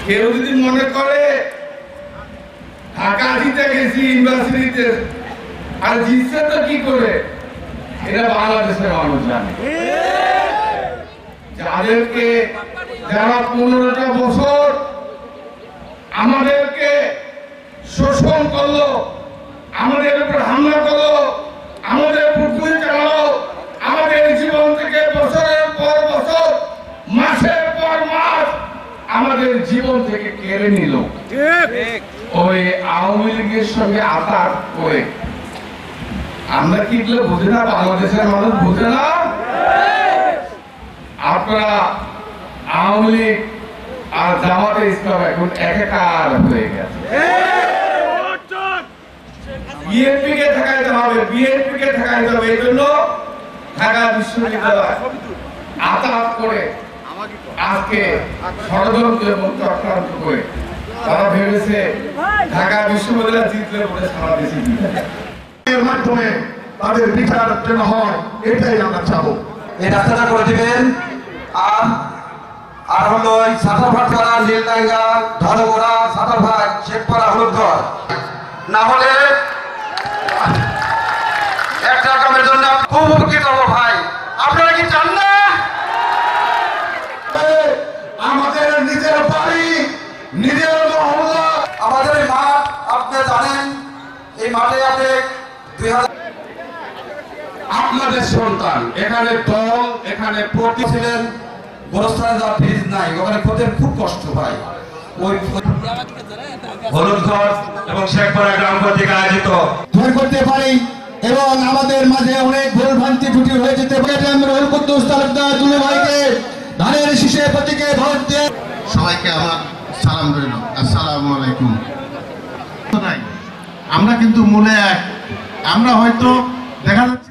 কেউ যদি মনে করে ঢাকা জিতে গেছি ইউনিভার্সিটিতে, আর জিতছে তো কি করে, এটা বাংলাদেশের মানুষ জানে। যাদেরকে যারা 15টা বছর আমাদেরকে শোষণ করলো, আমাদের উপর হামলা করলো, আমাদের উপর গুলি চালালো, আমাদের জীবন থেকে বছরের পর বছর, মাসের পর মাস আমাদের জীবন থেকে কেড়ে নিল, ওই আওয়ামী লীগের সঙ্গে আতাত করে। আমরা কি বুঝি না? বাংলাদেশের মানুষ বুঝে না? আপনারা আওয়ামী লীগ আর জামাতে ইসলাম এখন একাকার হয়ে গেছে। বিএনপি কে ঠেকাইতে হবে, বিএনপি কে ঠেকাইতে হবে। এই জন্য ঢাকা বিশ্ববিদ্যালয় আতাত করে আজকে ষড়যন্ত্র এবং চক্রান্ত করে তারা ভেবেছে ঢাকা বিশ্ববিদ্যালয় জিতলে বলে সারা দেশে এর মাধ্যমে তাদের বিচার যেন হয়, এটাই আমরা চাবো। এই রাস্তাটা করে দিবেন। আর হলো সাঁতারভাটপাড়া, নীলডাঙ্গা, ধরগোড়া, সাঁতারভাট, শেখপাড়া, হলুদঘর না হলে একটা কামের জন্য খুব উপকৃত হবো ভাই। আপনারা কি চান না? আমাদের নিজের বাড়ি, নিজের মহল্লা, আমাদের এই মাঠ আপনি জানেন, এই মাঠে আপনি 2000 আপনাদের সন্তান এখানে দল, এখানে প্রতি ছিলেন। গোরস্থানে যা ব্রিজ নাই, ওখানে খোঁজের খুব কষ্ট হয়। ওই হলুদঘর এবং শেখপাড়া গ্রাম কর্তৃক আয়োজিত দূর করতে পারি এবং আমাদের মাঝে অনেক ভুল ভ্রান্তি ত্রুটি হয়ে যেতে পারে। রুহুল কুদ্দুস তালুকদার দুলু ভাইকে ধানের শীষে প্রতীকে ভোট দিয়ে সবাইকে আমার সালাম রইল, আসসালামু আলাইকুম। আমরা কিন্তু মূলে এক। আমরা হয়তো দেখা যাচ্ছে